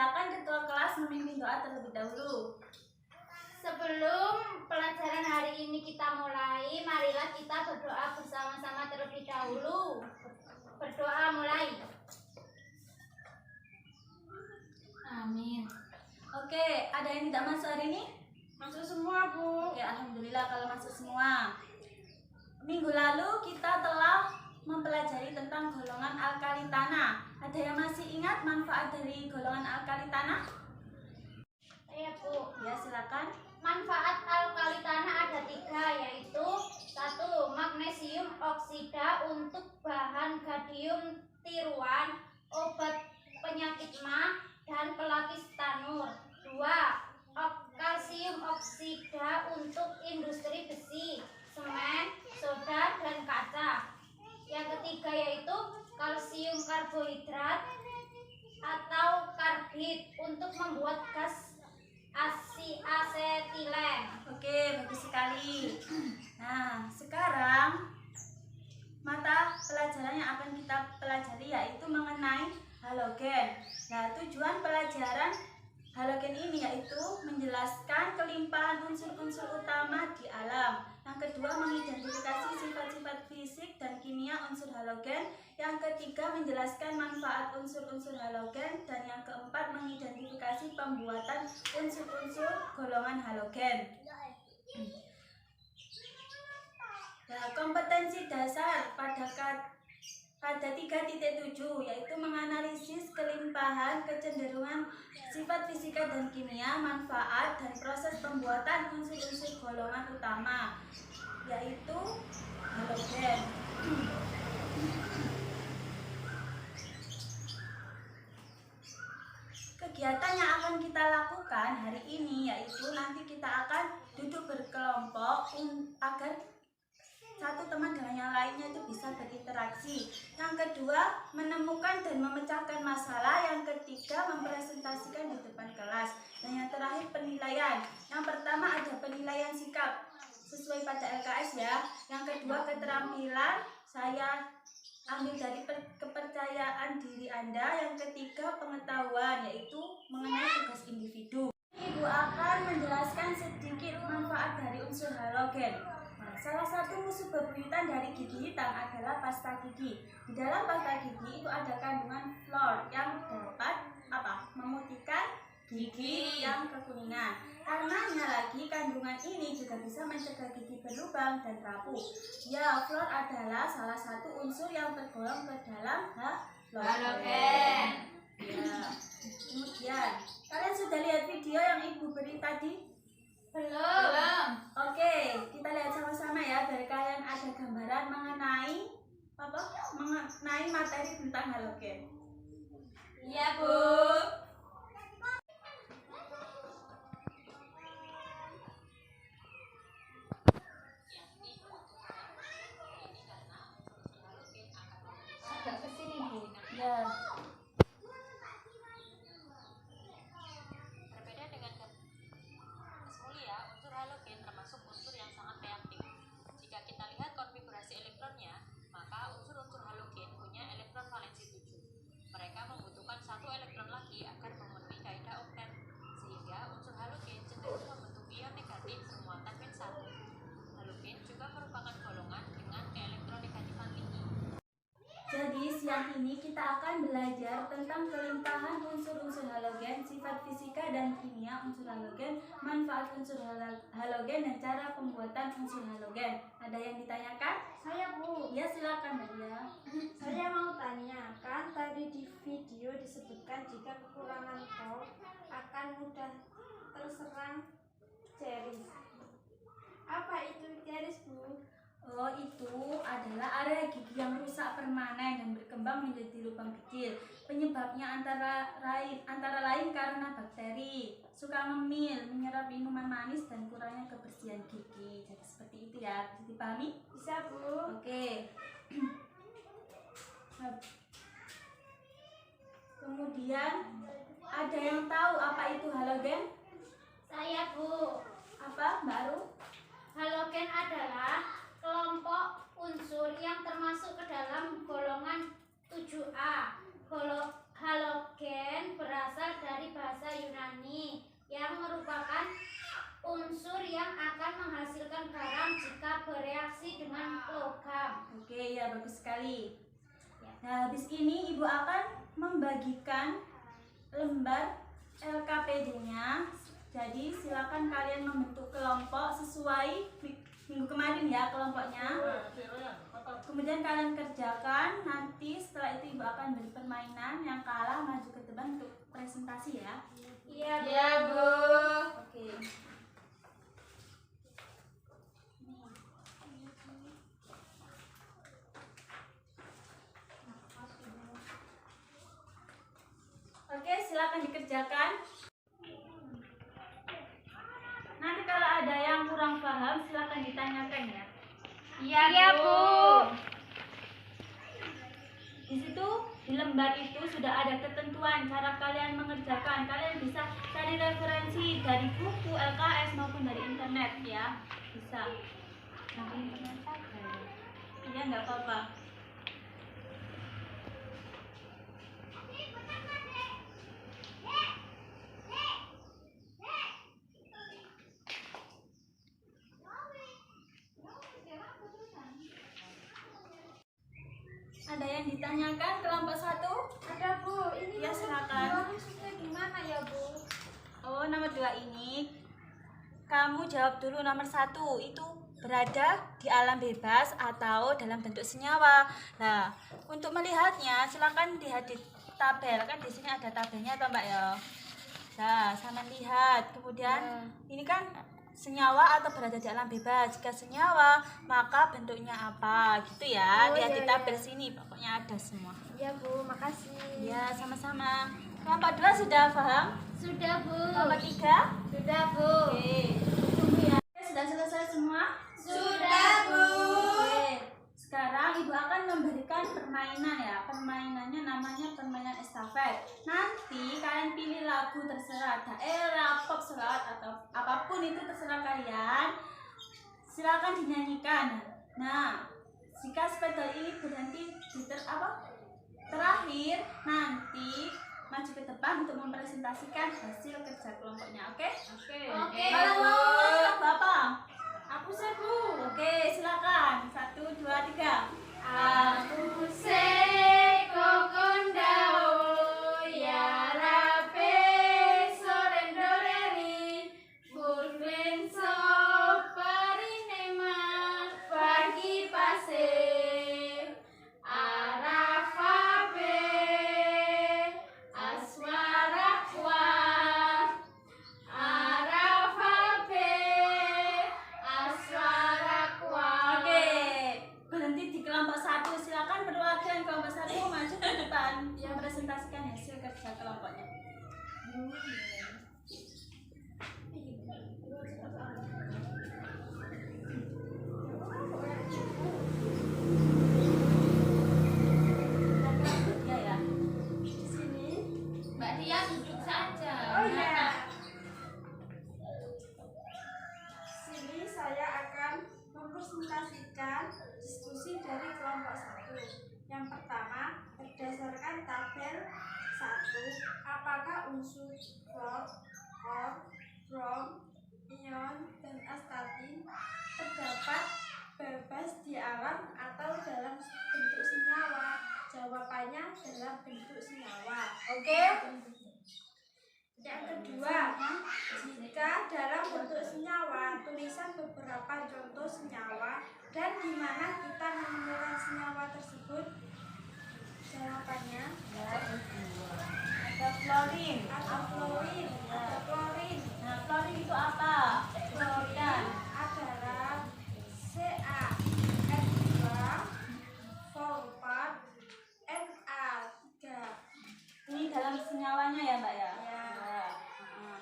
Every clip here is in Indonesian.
silakan ketua kelas memimpin doa terlebih dahulu. Sebelum pelajaran hari ini kita mulai, marilah kita berdoa bersama-sama terlebih dahulu. Berdoa mulai. Amin. Oke, ada yang tidak masuk hari ini? Masuk semua, Bu. Ya, alhamdulillah kalau masuk semua. Minggu lalu kita telah mempelajari tentang golongan alkali tanah. Ada yang masih ingat manfaat dari golongan alkali tanah? Iya, Bu. Ya, silakan. Manfaat alkali tanah ada 3, yaitu 1. Magnesium oksida untuk bahan gadium tiruan, obat penyakit mah, dan pelapis tanur. 2. Kalsium oksida untuk industri besi, semen, soda, dan kaca. Yang ketiga yaitu kalsium karbohidrat atau karbid untuk membuat gas asetilen. Oke, bagus sekali. Nah, sekarang mata pelajaran yang akan kita pelajari yaitu mengenai halogen. Nah, tujuan pelajaran halogen ini yaitu menjelaskan kelimpahan unsur-unsur utama di alam. Yang kedua, mengidentifikasi sifat-sifat fisik dan kimia unsur halogen. Yang ketiga, menjelaskan manfaat unsur-unsur halogen. Dan yang keempat, mengidentifikasi pembuatan unsur-unsur golongan halogen. Nah, kompetensi dasar pada 3.7 yaitu menganalisis kelimpahan, kecenderungan, sifat fisika dan kimia, manfaat, dan proses pembuatan unsur-unsur golongan utama, yaitu halogen. Kegiatan yang akan kita lakukan hari ini yaitu nanti kita akan duduk berkelompok agar satu teman dengan yang lainnya itu bisa berinteraksi. Yang kedua, menemukan dan memecahkan masalah. Yang ketiga, mempresentasikan di depan kelas. Dan yang terakhir, penilaian. Yang pertama ada penilaian sikap sesuai pada LKS ya. Yang kedua, keterampilan. Saya ambil dari kepercayaan diri Anda. Yang ketiga, pengetahuan, yaitu mengenai tugas individu. Ibu akan menjelaskan sedikit manfaat dari unsur halogen. Salah satu musuh bebuyutan dari gigi hitam adalah pasta gigi. Di dalam pasta gigi itu ada kandungan fluor yang dapat memutihkan gigi yang kekuningan. Karenanya lagi kandungan ini juga bisa mencegah gigi berlubang dan rapuh. Ya, fluor adalah salah satu unsur yang tergolong ke dalam halogen. Ya. Kemudian, kalian sudah lihat video yang Ibu beri tadi? Belum. Oke, kita lihat sama-sama ya, biar kalian ada gambaran mengenai materi tentang halogen. Iya, Bu. Agak kesini, Bu. Ya. Jadi siang ini kita akan belajar tentang kelimpahan unsur-unsur halogen, sifat fisika dan kimia unsur halogen, manfaat unsur halogen dan cara pembuatan unsur halogen. Ada yang ditanyakan? Saya, Bu. Ya, silakan Nadia. Saya mau tanya, kan tadi di video disebutkan jika kekurangan kol akan mudah terserang caries. Apa itu caries, Bu? Oh, itu adalah area gigi yang rusak permanen dan berkembang menjadi lubang kecil. Penyebabnya antara lain karena bakteri, suka ngemil, menyerap minuman manis, dan kurangnya kebersihan gigi. Jadi seperti itu ya, bisa dipahami? Bisa, Bu. Oke. Kemudian ada yang tahu apa itu halogen? Saya, Bu. Apa, Mbak Ru? Halogen adalah kelompok unsur yang termasuk ke dalam golongan 7A. Halogen berasal dari bagus sekali. Nah, habis ini Ibu akan membagikan lembar LKPD-nya. Jadi silakan kalian membentuk kelompok sesuai minggu kemarin ya kelompoknya. Kemudian kalian kerjakan. Nanti setelah itu Ibu akan beri permainan. Yang kalah maju ke depan untuk presentasi ya. Iya, Bu. Oke. Oke, silakan dikerjakan. Nanti kalau ada yang kurang paham, silakan ditanyakan ya. Iya, Bu. Di situ di lembar itu sudah ada ketentuan cara kalian mengerjakan. Kalian bisa cari referensi dari buku LKS maupun dari internet ya. Bisa. Nah, internet apa ya? Iya, nggak apa-apa. Ada yang ditanyakan kelompok 1? Ada, Bu. Ini Ya, nomor silakan. 2 maksudnya gimana ya, Bu? Oh, nomor 2 ini kamu jawab dulu nomor 1 itu berada di alam bebas atau dalam bentuk senyawa. Nah, untuk melihatnya silakan lihat di tabel, kan di sini ada tabelnya toh Mbak ya. Nah, sama lihat. Kemudian ini kan senyawa atau berada di alam bebas. Jika senyawa, maka bentuknya apa? Gitu ya. Oh, Lihat iya, di tabel iya. sini, pokoknya ada semua. Iya, Bu. Makasih. Ya, sama-sama. Kelompok 2 sudah paham? Sudah, Bu. Kelompok 3? Sudah, Bu. Oke, tunggu ya. Sudah selesai semua? Sudah, Bu. Oke, sekarang Ibu akan memberikan permainan ya. Permainannya namanya permainan estafet. Nanti kalian pilih lagu terserah, daerah, pop, selawat atau apapun itu terserah kalian. Silakan dinyanyikan. Nah, jika sepeda ini berhenti di terakhir, nanti maju ke depan untuk mempresentasikan hasil kerja kelompoknya. Oke? Oke, Kalau Bu. mau Bapak. Aku sih, Bu. Oke, silakan. 1, 2, 3. Aku seko kondao ya rabe sorendoreri burbenso parinema pagi pase arafabe aswarakwa arafabe aswarakwa. Oke, berhenti di kelompok 1. Silakan perwakilan kelompok 1 maju ke depan yang presentasikan hasil kerja kelompoknya. Ya ya. Di sini. Mbak Tia duduk saja. Oh ya. Sini saya akan mempresentasikan diskusi dari kelompok 1. Yang pertama, berdasarkan tabel 1, apakah unsur brom, ion, dan astatin terdapat bebas di alam atau dalam bentuk senyawa? Jawabannya dalam bentuk senyawa. Oke. Yang kedua, jika dalam bentuk senyawa, tulisan beberapa contoh senyawa dan di mana kita menemukan senyawa tersebut. Jawabannya Ada klorin. ada klorin, ada klorin. Nah, klorin itu apa? Klorin adalah CaN2, fosfat, Na3. Ini dalam senyawanya ya, Mbak ya? Ya.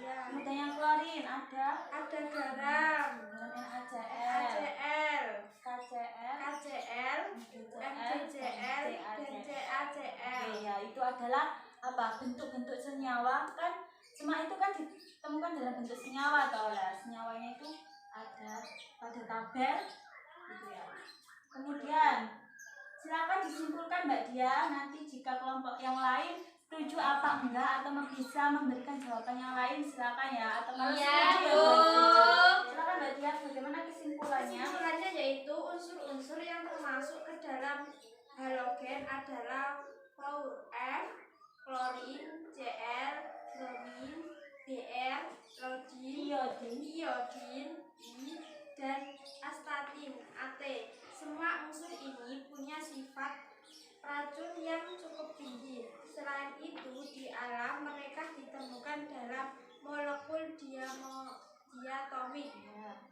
Ya. Kemudian yang klorin ada Ada garam, NaCl, HCl, KCl, KCl, MgCl, dan CaCl. Oke, ya itu adalah apa? Bentuk-bentuk senyawa kan? Semua itu kan ditemukan dalam bentuk senyawa toh lah. Senyawanya itu ada pada tabel gitu ya. Kemudian silakan disimpulkan Mbak Dia, nanti jika kelompok yang lain setuju apa enggak atau bisa memberikan jawaban yang lain silakan ya, atau kalau Iya, setuju Bu. silakan Mbak Dia, bagaimana kesimpulannya? Kesimpulannya yaitu unsur-unsur yang termasuk ke dalam halogen adalah fluor F, klorin, Cl, bromin, Br, iodin, I, dan astatin, At. Semua unsur ini punya sifat racun yang cukup tinggi. Selain itu, di alam mereka ditemukan dalam molekul diatomik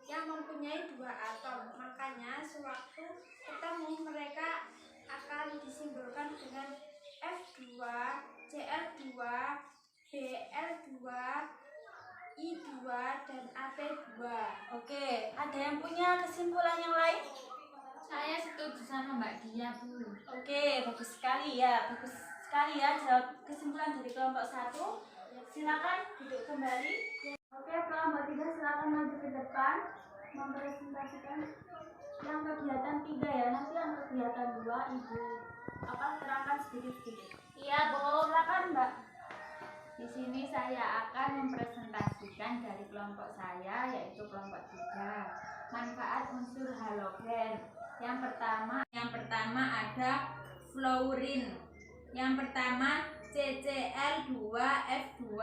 yang mempunyai 2 atom. Makanya sewaktu ketemu mereka akan disimbolkan dengan F2, Cl2, Bl2, I2, dan At2. Oke, ada yang punya kesimpulan yang lain? Saya setuju sama Mbak Dia, Bu. Oke, bagus sekali ya. Bagus sekali ya jawab kesimpulan dari kelompok 1. Silakan duduk kembali. Oke, kelompok 3 silakan maju ke depan mempresentasikan yang kegiatan 3 ya. Nanti yang kegiatan 2 Ibu terangkan sedikit-sedikit. Iya, Bu. Silakan, Mbak. Di sini saya akan mempresentasikan dari kelompok saya, yaitu kelompok 3. Manfaat unsur halogen. Yang pertama ada fluorin. Yang pertama CCl2F2.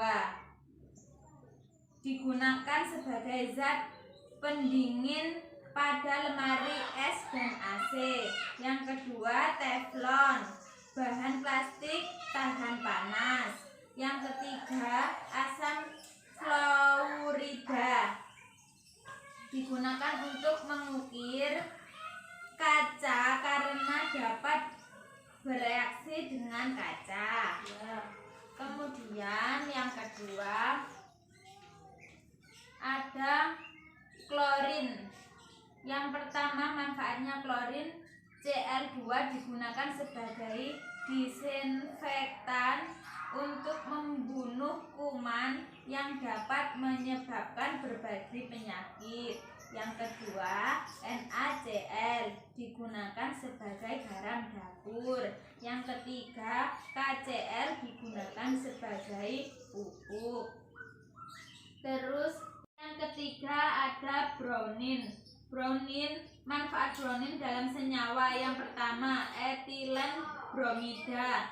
Digunakan sebagai zat pendingin pada lemari es dan AC. Yang kedua teflon, bahan plastik tahan panas. Yang ketiga asam fluorida, digunakan untuk mengukir kaca karena dapat bereaksi dengan kaca. Kemudian yang kedua ada klorin. Yang pertama manfaatnya klorin, Cl2 digunakan sebagai disinfektan untuk membunuh kuman yang dapat menyebabkan berbagai penyakit. Yang kedua, NaCl digunakan sebagai garam dapur. Yang ketiga, KCl digunakan sebagai pupuk. Terus yang ketiga ada brownin. Manfaat brownin dalam senyawa yang pertama etilen bromida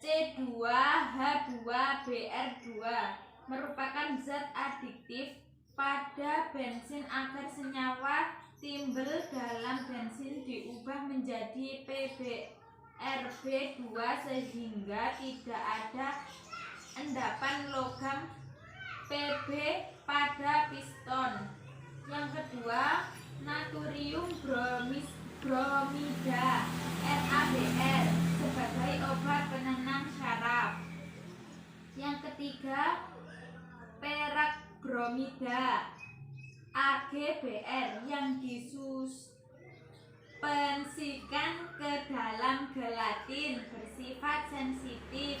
C2H2Br2 merupakan zat adiktif pada bensin agar senyawa timbul dalam bensin diubah menjadi PbRB2 sehingga tidak ada endapan logam Pb pada piston. Yang kedua natrium bromida NaBr sebagai obat penenang syaraf. Yang ketiga perak bromida AgBr yang disuspensikan ke dalam gelatin bersifat sensitif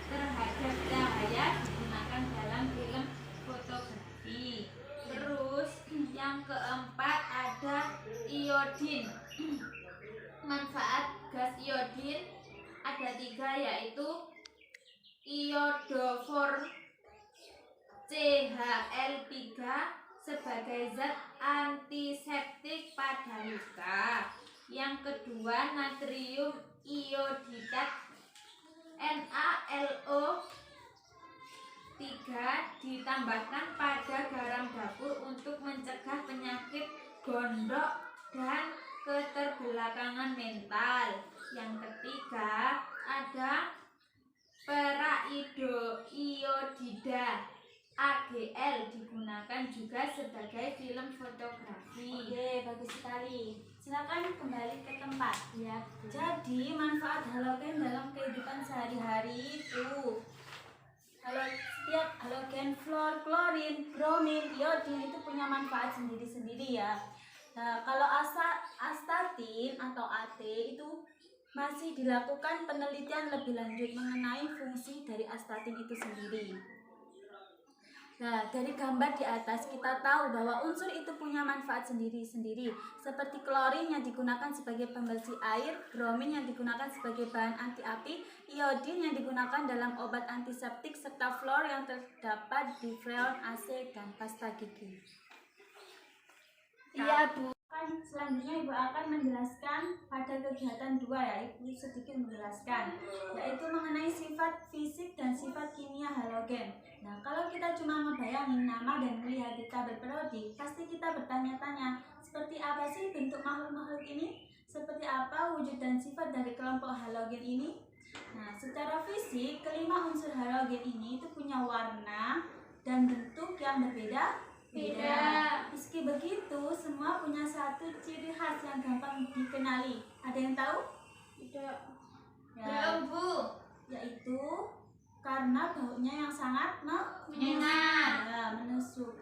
terhadap cahaya, digunakan dalam film fotografi. Terus yang keempat ada iodin. Manfaat gas iodin ada 3, yaitu iodofor CHL3 sebagai zat antiseptik pada luka. Yang kedua natrium iodidat NaLO3 ditambahkan pada garam dapur untuk mencegah penyakit gondok dan keterbelakangan mental. Yang ketiga ada perak iodida AgL digunakan juga sebagai film fotografi. Oke, bagus sekali. Silakan kembali ke tempat ya. Jadi manfaat halogen dalam kehidupan sehari-hari itu setiap halogen, fluor, klorin, bromin, iodin itu punya manfaat sendiri-sendiri ya. Nah, kalau astatin atau AT itu masih dilakukan penelitian lebih lanjut mengenai fungsi dari astatin itu sendiri. Nah, dari gambar di atas kita tahu bahwa unsur itu punya manfaat sendiri-sendiri, seperti klorin yang digunakan sebagai pembersih air, bromin yang digunakan sebagai bahan anti api, iodin yang digunakan dalam obat antiseptik, serta fluor yang terdapat di freon AC dan pasta gigi. Iya, Bu. selanjutnya Ibu akan menjelaskan pada kegiatan 2 ya, Ibu sedikit menjelaskan, yaitu mengenai sifat fisik dan sifat kimia halogen. Nah, kalau kita cuma ngebayangin nama dan melihat di tabel periodik, pasti kita bertanya-tanya, seperti apa sih bentuk makhluk-makhluk ini? Seperti apa wujud dan sifat dari kelompok halogen ini? Nah, secara fisik, kelima unsur halogen ini itu punya warna dan bentuk yang berbeda. Meski begitu, semua punya satu ciri khas yang gampang dikenali. Ada yang tahu? Tidak. Belum, Bu. Yaitu karena baunya yang sangat Menyengat. ya, menusuk.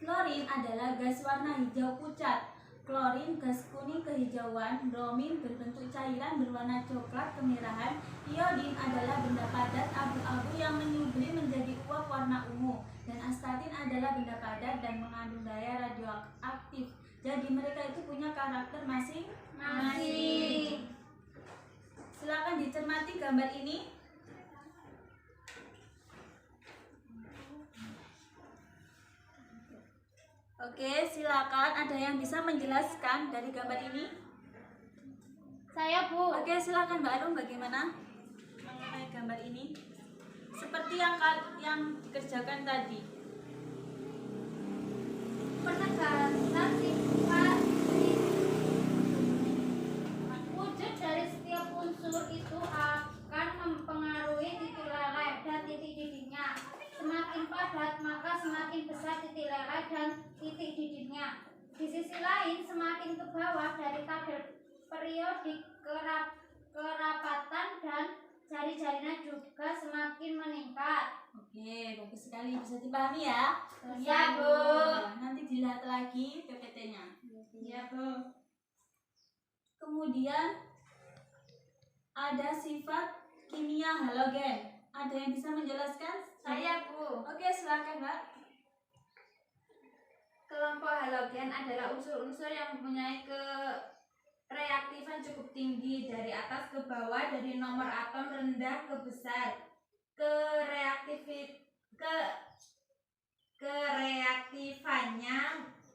Klorin adalah gas warna hijau pucat. Klorin gas kuning kehijauan. Bromin berbentuk cairan berwarna coklat kemerahan. Iodin adalah benda padat abu-abu yang menyublim menjadi uap warna ungu. Dan astatin adalah benda padat dan mengandung daya radioaktif. Jadi mereka itu punya karakter masing-masing. Silakan dicermati gambar ini. Oke, silakan. Ada yang bisa menjelaskan dari gambar ini? Saya, Bu. Oke, silakan Mbak Arum, bagaimana mengenai gambar ini? Seperti yang dikerjakan tadi. Penegasan sifat wujud dari setiap unsur itu akan mempengaruhi titik leleh dan titik didihnya. Semakin padat maka semakin besar titik leleh dan titik didihnya. Di sisi lain, semakin ke bawah dari tabel periodik kerapatan dan jari-jarinya juga semakin meningkat. Oke, bagus sekali, bisa dipahami ya? Iya, Bu. Nanti dilihat lagi PPT-nya. Iya, Bu. Kemudian ada sifat kimia halogen. Ada yang bisa menjelaskan? Saya, Bu. Oke, silakan Mbak. Kelompok halogen adalah unsur-unsur yang mempunyai reaktifan cukup tinggi dari atas ke bawah, dari nomor atom rendah ke besar. Kereaktifannya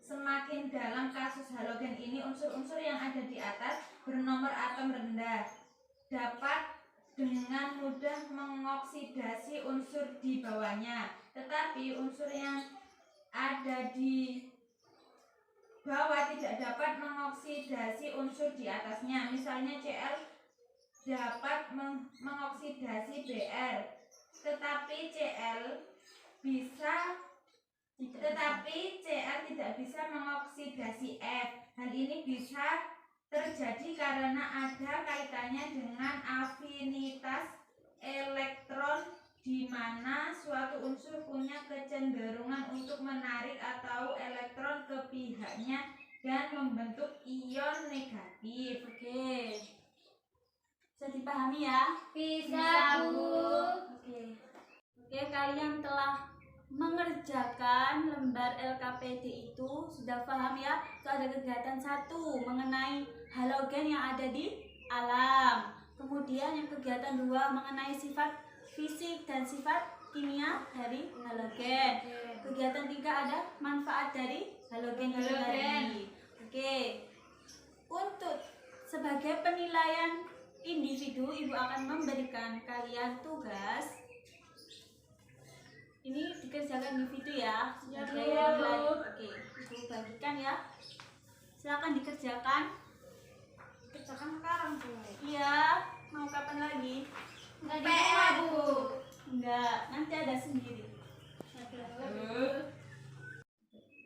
semakin dalam. Kasus halogen ini, unsur-unsur yang ada di atas bernomor atom rendah dapat dengan mudah mengoksidasi unsur di bawahnya, tetapi unsur yang ada di bawah tidak dapat mengoksidasi unsur di atasnya. Misalnya Cl dapat mengoksidasi Br, tetapi Cl tidak bisa mengoksidasi F. Hal ini bisa terjadi karena ada kaitannya dengan afinitas elektron, di mana suatu unsur punya kecenderungan untuk menarik atau elektron ke pihaknya dan membentuk ion negatif. Oke. Bisa dipahami ya? Bisa, Bu. Oke, kalian telah mengerjakan lembar LKPD itu sudah paham ya? Itu ada kegiatan 1 mengenai halogen yang ada di alam. Kemudian yang kegiatan 2 mengenai sifat fisik dan sifat kimia dari halogen. Kegiatan 3 ada manfaat dari halogen itu tadi. Oke. Untuk sebagai penilaian individu, Ibu akan memberikan kalian tugas. Ini dikerjakan individu ya. Oke, Ibu bagikan ya. Silakan dikerjakan. Kerjakan sekarang, Bu. Iya, mau kapan lagi? Enggak di rumah, Bu. Enggak, nanti ada sendiri.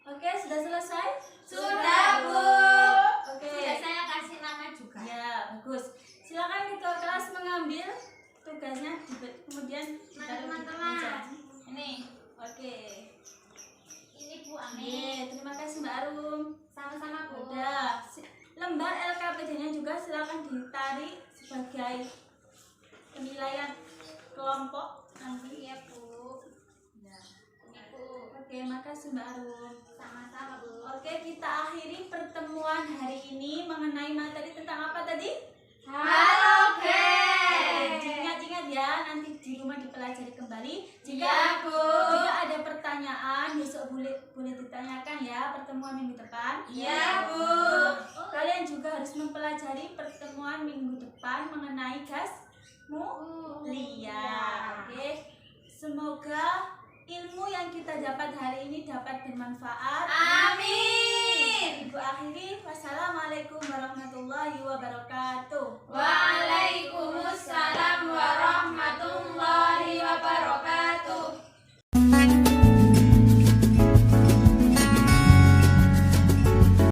Oke, sudah selesai? Sudah, Bu. Oke. Sudah saya kasih nama juga. Ya, bagus. Silakan ketua kelas mengambil tugasnya, kemudian ditaruh di Teman-teman, meja. ini Oke. ini Bu Ami. Oke, terima kasih Mbak Arum. Sama-sama, Bu. Udah. Lembar LKPD-nya juga silakan ditarik sebagai penilaian kelompok nanti. Iya, Bu. Ya. Ini, Bu. Oke, makasih Mbak Arum. Sama-sama, Bu. Oke, kita akhiri pertemuan hari ini mengenai materi tentang apa tadi? Halogen. Ingat-ingat ya, nanti di rumah dipelajari kembali. Iya, Bu. Jika ada pertanyaan, besok boleh ditanyakan ya pertemuan minggu depan? Iya, Bu. Kalian juga harus mempelajari pertemuan minggu depan mengenai gas mulia. Oke. Semoga ilmu yang kita dapat hari ini dapat bermanfaat. Amin. Ibu akhiri, wassalamualaikum warahmatullahi wabarakatuh. Waalaikumsalam